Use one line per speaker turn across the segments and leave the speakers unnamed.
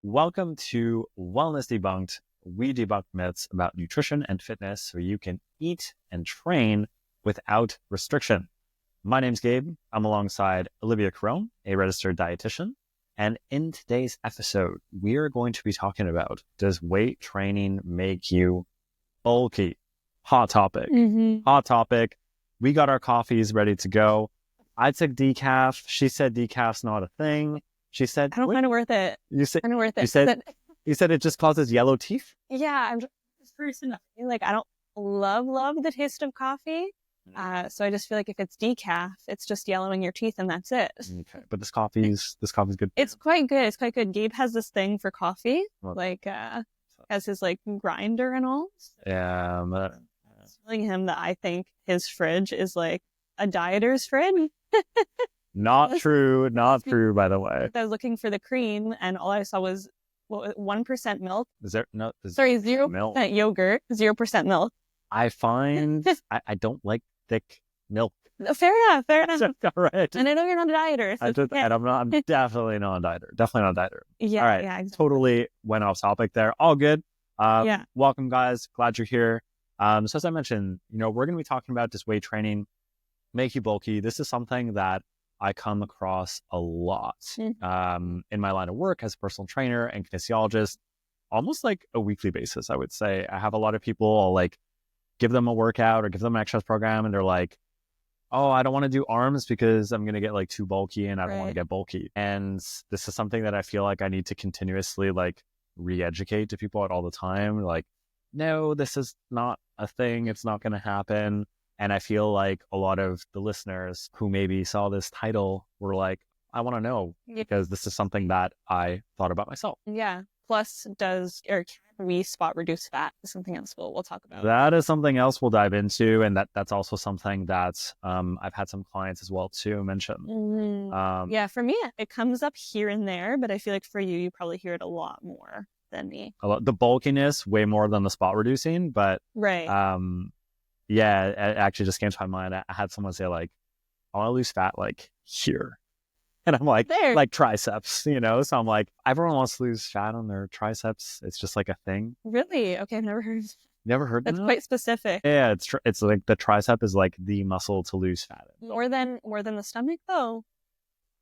Welcome to Wellness Debunked. We debunk myths about nutrition and fitness so you can eat and train without restriction. My name's Gabe. I'm alongside Olivia Carone, a registered dietitian. And in today's episode, we are going to be talking about, does weight training make you bulky? Hot topic. Hot topic. We got our coffees ready to go. I took decaf. She said decaf's not a thing. She said,
I don't find it worth it.
You said,
I find it worth it.
you said it just causes yellow teeth?
Yeah, I'm just this person. Like, I don't love the taste of coffee. So I just feel like if it's decaf, it's just yellowing your teeth and that's it.
Okay, but this coffee's good.
It's quite good. It's quite good. Gabe has this thing for coffee, has his like grinder and all.
Yeah, but
I was telling him that I think his fridge is like a dieter's fridge.
Not true, by the way.
I was looking for the cream and all I saw was 1% milk.
Is there no?
Sorry, 0% yogurt, 0% milk.
I find I don't like thick milk.
Fair enough.
All right.
And I know you're not a dieter. So
I'm definitely not a dieter.
Yeah,
all right.
Yeah, exactly.
Totally went off topic there. All good.
Yeah.
Welcome, guys. Glad you're here. So as I mentioned, we're going to be talking about does weight training make you bulky. This is something that I come across a lot in my line of work as a personal trainer and kinesiologist, almost like a weekly basis, I would say. I have a lot of people, I'll like give them a workout or give them an exercise program and they're like, oh, I don't want to do arms because I'm going to get like too bulky and I don't want to get bulky. And this is something that I feel like I need to continuously like re-educate to people all the time. Like, no, this is not a thing. It's not going to happen. And I feel like a lot of the listeners who maybe saw this title were like, I want to know because this is something that I thought about myself.
Yeah. Plus, can we spot reduce fat? Is something else we'll talk about.
That is something else we'll dive into. And that's also something that I've had some clients as well too mention.
Yeah, for me, it comes up here and there, but I feel like for you probably hear it a lot more than me.
The bulkiness, way more than the spot reducing. But yeah, it actually just came to my mind. I had someone say like, I want to lose fat like here. And I'm like,
there.
Like triceps, So I'm like, everyone wants to lose fat on their triceps. It's just like a thing.
Really? Okay, I've never heard.
Never heard
That's quite specific.
Yeah, it's like the tricep is like the muscle to lose fat in.
More than the stomach though?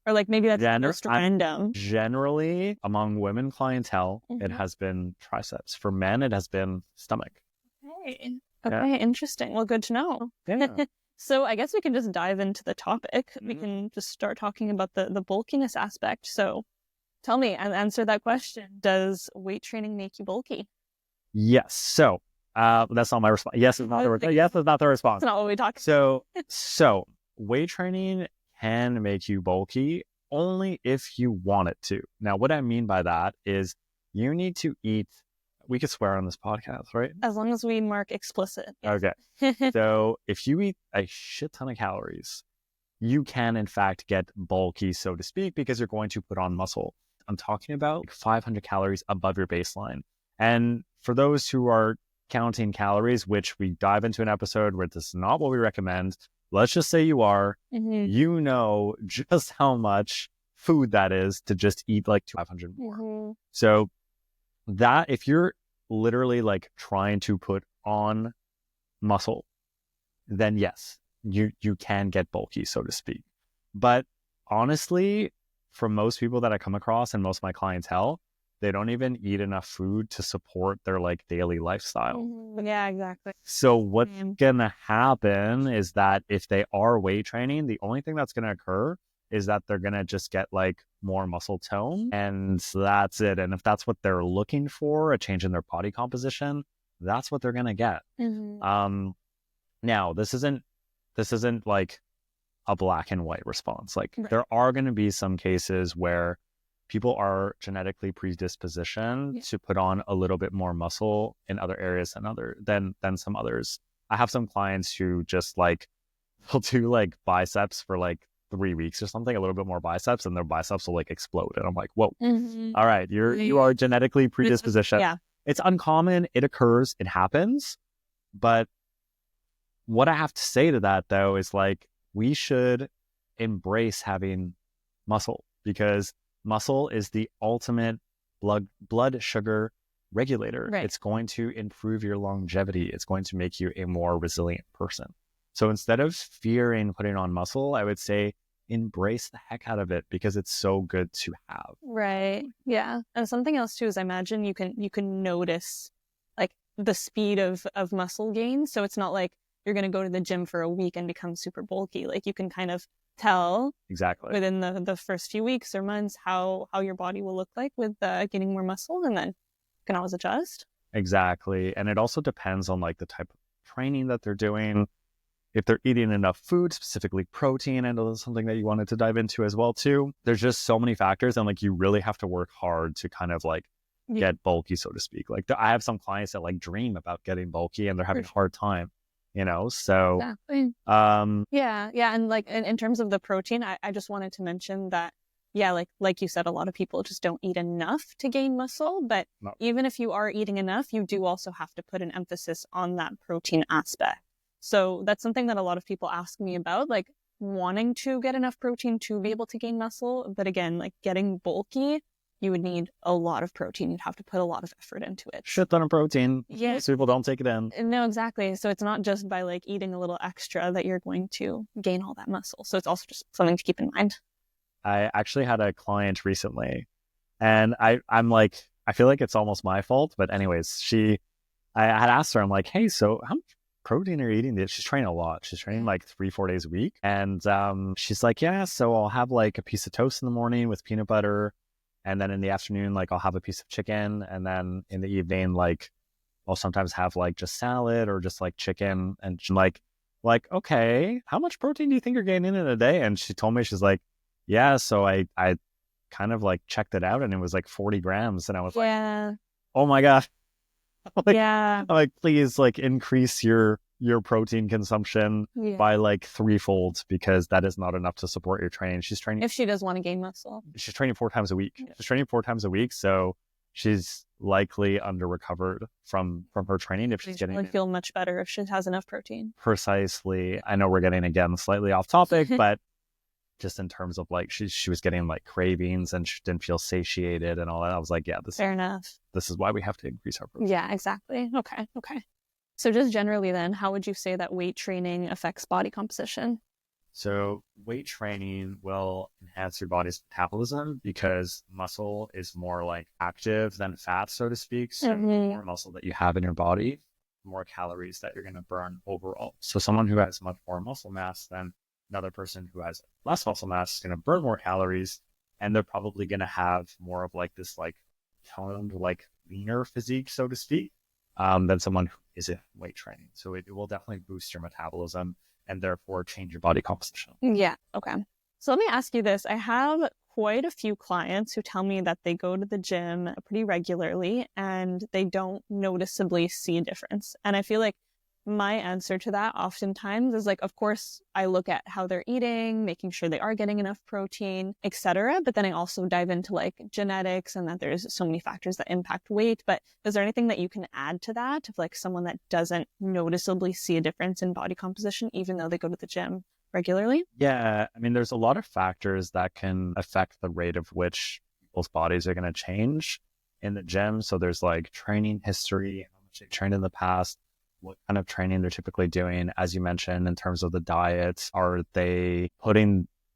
Or like maybe that's just random.
Generally, among women clientele, it has been triceps. For men, it has been stomach.
Okay, interesting. Well, good to know.
Yeah.
So I guess we can just dive into the topic. We can just start talking about the bulkiness aspect. So tell me and answer that question. Does weight training make you bulky?
Yes. So that's not my response. Yes, it's not the response. Yes, it's not the response.
That's not what we talked about.
So weight training can make you bulky only if you want it to. Now, what I mean by that is you need to eat. We could swear on this podcast, right?
As long as we mark explicit.
Yes. Okay. So if you eat a shit ton of calories, you can in fact get bulky, so to speak, because you're going to put on muscle. I'm talking about like 500 calories above your baseline. And for those who are counting calories, which we dive into an episode where this is not what we recommend, let's just say you are, you know just how much food that is to just eat like 500 more. So that if you're literally like trying to put on muscle, then yes, you can get bulky, so to speak. But honestly, for most people that I come across and most of my clientele, they don't even eat enough food to support their like daily lifestyle.
Yeah, exactly.
So what's gonna happen is that if they are weight training, the only thing that's gonna occur is that they're going to just get like more muscle tone and that's it. And if that's what they're looking for, a change in their body composition, that's what they're going to get. Now this isn't like a black and white response. Like there are going to be some cases where people are genetically predispositioned to put on a little bit more muscle in other areas than some others. I have some clients who just like, they'll do like biceps for like 3 weeks or something, a little bit more biceps, and their biceps will like explode. And I'm like, whoa, all right, you are genetically predispositioned.
Yeah.
It's uncommon. It occurs. It happens. But what I have to say to that though is like, we should embrace having muscle because muscle is the ultimate blood sugar regulator.
Right.
It's going to improve your longevity. It's going to make you a more resilient person. So instead of fearing putting on muscle, I would say embrace the heck out of it because it's so good to have.
Right. Yeah. And something else too is I imagine you can notice like the speed of muscle gain. So it's not like you're going to go to the gym for a week and become super bulky. Like you can kind of tell
exactly
within the first few weeks or months how your body will look like with getting more muscle, and then you can always adjust.
Exactly. And it also depends on like the type of training that they're doing. If they're eating enough food, specifically protein, I know that's something that you wanted to dive into as well too. There's just so many factors, and like you really have to work hard to kind of like get bulky, so to speak. Like I have some clients that like dream about getting bulky and they're having a hard time, so
exactly. Yeah. And like in terms of the protein, I just wanted to mention that like you said, a lot of people just don't eat enough to gain muscle, but even if you are eating enough, you do also have to put an emphasis on that protein aspect. So that's something that a lot of people ask me about, like wanting to get enough protein to be able to gain muscle. But again, like getting bulky, you would need a lot of protein. You'd have to put a lot of effort into it.
Shit ton of protein.
Yeah.
Most people don't take it in.
No, exactly. So it's not just by like eating a little extra that you're going to gain all that muscle. So it's also just something to keep in mind.
I actually had a client recently, and I'm like, I feel like it's almost my fault. But anyways, I had asked her, I'm like, hey, so how much protein are you eating? She's training a lot. She's training like 3-4 days a week. And she's like, yeah, so I'll have like a piece of toast in the morning with peanut butter. And then in the afternoon, like I'll have a piece of chicken. And then in the evening, like I'll sometimes have like just salad or just like chicken. And she's like, okay, how much protein do you think you're getting in a day? And she told me, she's like, yeah, so I kind of like checked it out and it was like 40 grams. And I was like, oh my gosh. I'm like, please like increase your protein consumption by like threefold because that is not enough to support your training. She's training.
If she does want to gain muscle.
She's training 4 times a week. She's training 4 times a week. So she's likely under recovered from her training if she's getting.
She'll feel much better if she has enough protein.
Precisely. I know we're getting again slightly off topic, but just in terms of like she was getting like cravings and she didn't feel satiated and all that. I was like, yeah,
fair enough.
This is why we have to increase our protein.
Yeah, exactly. Okay. So just generally then, how would you say that weight training affects body composition?
So weight training will enhance your body's metabolism because muscle is more like active than fat, so to speak. So the more muscle that you have in your body, the more calories that you're going to burn overall. So someone who has much more muscle mass than another person who has less muscle mass is going to burn more calories, and they're probably going to have more of like this like toned, like leaner physique, so to speak, than someone who isn't weight training. So it will definitely boost your metabolism and therefore change your body composition.
Yeah. Okay. So let me ask you this. I have quite a few clients who tell me that they go to the gym pretty regularly and they don't noticeably see a difference. And I feel like my answer to that oftentimes is like, of course, I look at how they're eating, making sure they are getting enough protein, etc. But then I also dive into like genetics and that there's so many factors that impact weight. But is there anything that you can add to that of like someone that doesn't noticeably see a difference in body composition, even though they go to the gym regularly?
Yeah, I mean, there's a lot of factors that can affect the rate of which people's bodies are going to change in the gym. So there's like training history, how much they trained in the past, what kind of training they're typically doing. As you mentioned, in terms of the diet, are they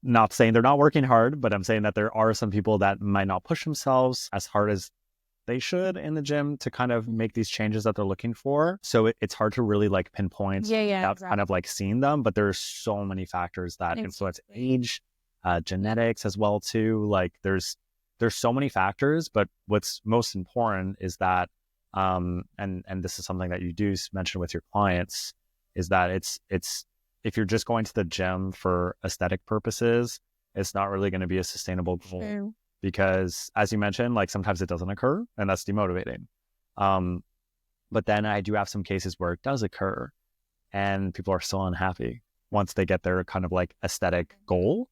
not saying they're not working hard, but I'm saying that there are some people that might not push themselves as hard as they should in the gym to kind of make these changes that they're looking for. So it's hard to really like pinpoint without kind of like seeing them, but there's so many factors that influence age, genetics as well too. Like there's so many factors, but what's most important is that and this is something that you do mention with your clients, is that it's if you're just going to the gym for aesthetic purposes, it's not really going to be a sustainable goal because, as you mentioned, like sometimes it doesn't occur and that's demotivating. But then I do have some cases where it does occur and people are still unhappy once they get their kind of like aesthetic goal.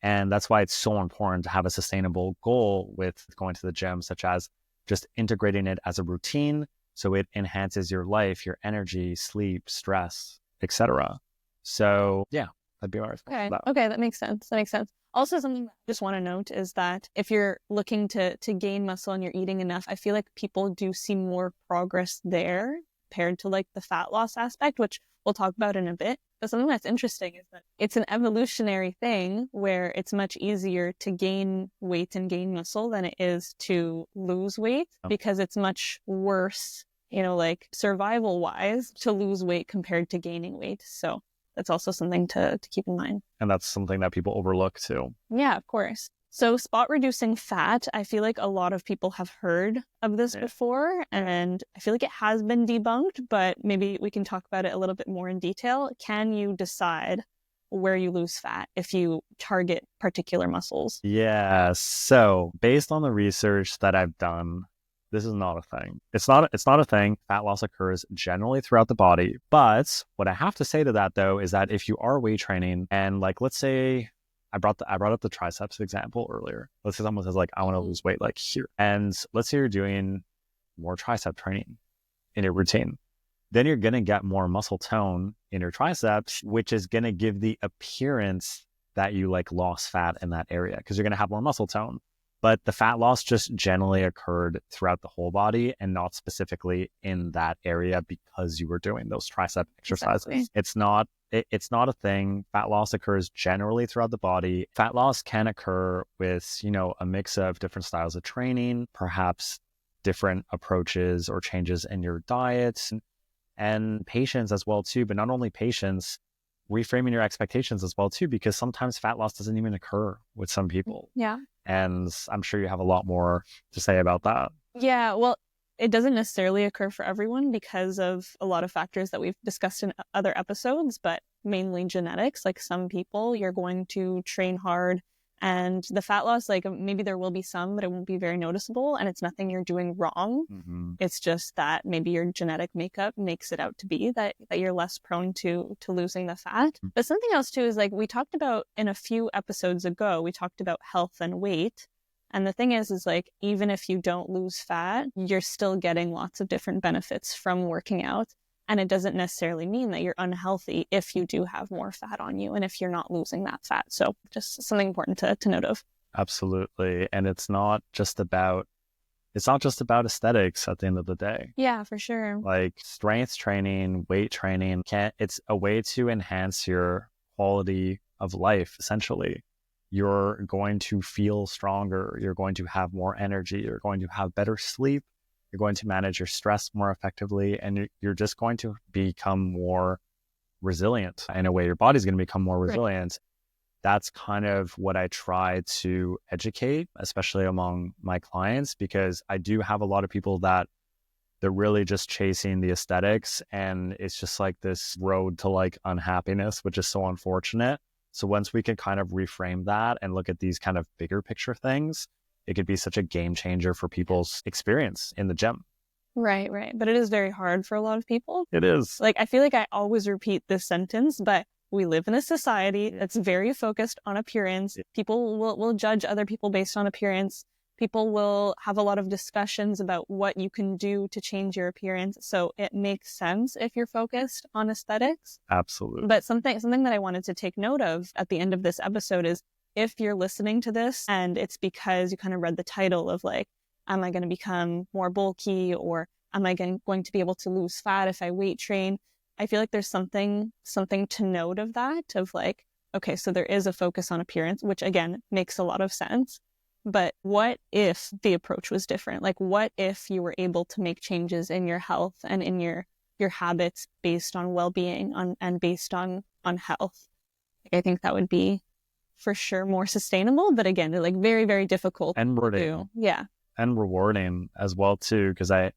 And that's why it's so important to have a sustainable goal with going to the gym, such as just integrating it as a routine so it enhances your life, your energy, sleep, stress, etc. So yeah, that'd be my response to that.
Okay, that makes sense. Also, something I just want to note is that if you're looking to gain muscle and you're eating enough, I feel like people do see more progress there compared to like the fat loss aspect, which we'll talk about in a bit. But something that's interesting is that it's an evolutionary thing where it's much easier to gain weight and gain muscle than it is to lose weight, because it's much worse, like survival wise, to lose weight compared to gaining weight. So that's also something to keep in mind.
And that's something that people overlook too.
Yeah, of course. So spot reducing fat, I feel like a lot of people have heard of this before, and I feel like it has been debunked, but maybe we can talk about it a little bit more in detail. Can you decide where you lose fat if you target particular muscles?
Yeah. So based on the research that I've done, this is not a thing. It's not a thing. Fat loss occurs generally throughout the body. But what I have to say to that though is that if you are weight training and like, let's say I brought up the triceps example earlier. Let's say someone says like, I want to lose weight like here. And let's say you're doing more tricep training in your routine. Then you're going to get more muscle tone in your triceps, which is going to give the appearance that you like lost fat in that area because you're going to have more muscle tone. But the fat loss just generally occurred throughout the whole body and not specifically in that area because you were doing those tricep exercises. Exactly. It's not a thing. Fat loss occurs generally throughout the body. Fat loss can occur with, a mix of different styles of training, perhaps different approaches or changes in your diet and patience as well too. But not only patience, reframing your expectations as well too, because sometimes fat loss doesn't even occur with some people.
Yeah.
And I'm sure you have a lot more to say about that.
Yeah, well, it doesn't necessarily occur for everyone because of a lot of factors that we've discussed in other episodes, but mainly genetics. Like some people, you're going to train hard and the fat loss, like maybe there will be some, but it won't be very noticeable and it's nothing you're doing wrong. Mm-hmm. It's just that maybe your genetic makeup makes it out to be that you're less prone to losing the fat. Mm-hmm. But something else too is like we talked about in a few episodes ago, we talked about health and weight. And the thing is like, even if you don't lose fat, you're still getting lots of different benefits from working out. And it doesn't necessarily mean that you're unhealthy if you do have more fat on you and if you're not losing that fat. So just something important to note of.
Absolutely. And it's not just about aesthetics at the end of the day.
Yeah, for sure.
Like strength training, weight training, it's a way to enhance your quality of life, essentially. You're going to feel stronger. You're going to have more energy. You're going to have better sleep. You're going to manage your stress more effectively. And you're just going to become more resilient. In a way, your body's going to become more resilient. Right. That's kind of what I try to educate, especially among my clients, because I do have a lot of people that they're really just chasing the aesthetics. And it's just like this road to like unhappiness, which is so unfortunate. So once we can kind of reframe that and look at these kind of bigger picture things, it could be such a game changer for people's experience in the gym.
Right. But it is very hard for a lot of people.
It is.
Like, I feel like I always repeat this sentence, but we live in a society that's very focused on appearance. People will judge other people based on appearance. People will have a lot of discussions about what you can do to change your appearance. So it makes sense if you're focused on aesthetics.
Absolutely.
But something that I wanted to take note of at the end of this episode is if you're listening to this and it's because you kind of read the title of like, am I going to become more bulky or am I going to be able to lose fat if I weight train? I feel like there's something to note of that, of like, okay, so there is a focus on appearance, which again makes a lot of sense. But what if the approach was different? Like, what if you were able to make changes in your health and in your habits based on well-being and based on health? Like, I think that would be for sure more sustainable, but again, like very, very difficult
and rewarding.
Yeah.
And rewarding as well too, because I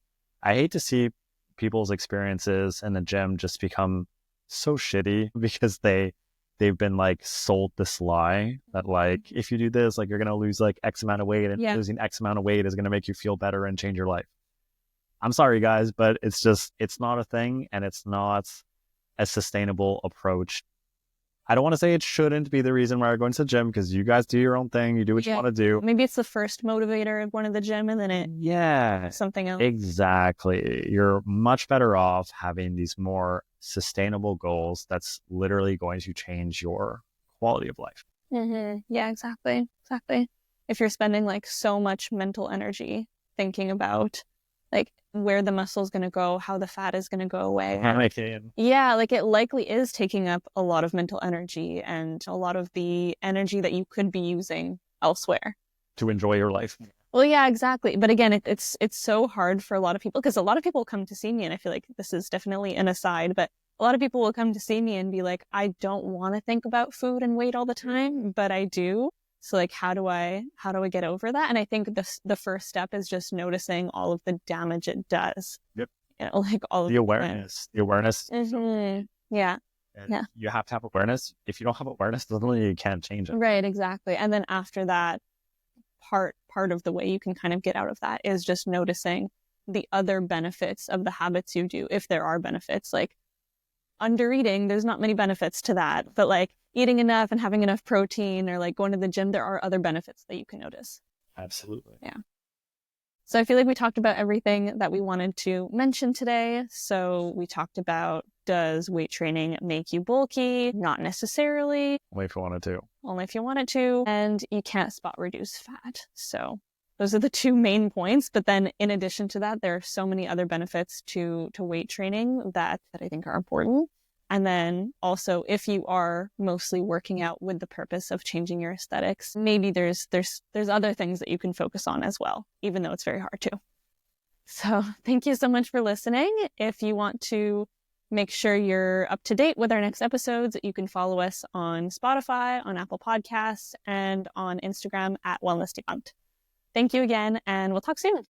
hate to see people's experiences in the gym just become so shitty because they've been like sold this lie that like if you do this, like you're gonna lose like X amount of weight and losing X amount of weight is gonna make you feel better and change your life. I'm sorry guys, but it's not a thing and it's not a sustainable approach. I don't want to say it shouldn't be the reason why you're going to the gym because you guys do your own thing. You do what you want to do.
Maybe it's the first motivator of going to the gym and then it's something else.
Exactly. You're much better off having these more sustainable goals that's literally going to change your quality of life.
Yeah, exactly. Exactly. If you're spending like so much mental energy thinking about like where the muscle is going to go, how the fat is going to go away.
Panicking.
Yeah, like it likely is taking up a lot of mental energy and a lot of the energy that you could be using elsewhere
To enjoy your life.
Well, yeah, exactly. But again, it's so hard for a lot of people because a lot of people come to see me, and I feel like this is definitely an aside, but a lot of people will come to see me and be like, I don't want to think about food and weight all the time, but I do. So like, how do I get over that? And I think the first step is just noticing all of the damage it does.
Yep.
You know, like all
The awareness. The awareness.
Yeah.
And
Yeah.
you have to have awareness. If you don't have awareness, literally you can't change it.
Right, exactly. And then after that, part of the way you can kind of get out of that is just noticing the other benefits of the habits you do, if there are benefits. Like under eating, there's not many benefits to that, but like eating enough and having enough protein or like going to the gym, there are other benefits that you can notice.
Absolutely.
Yeah. So I feel like we talked about everything that we wanted to mention today. So we talked about, does weight training make you bulky? Not necessarily.
Only if you wanted to.
Only if you wanted to. And you can't spot reduce fat. So those are the two main points. But then in addition to that, there are so many other benefits to weight training that I think are important. And then also, if you are mostly working out with the purpose of changing your aesthetics, maybe there's other things that you can focus on as well, even though it's very hard to. So thank you so much for listening. If you want to make sure you're up to date with our next episodes, you can follow us on Spotify, on Apple Podcasts, and on Instagram at Wellness Debunked. Thank you again, and we'll talk soon.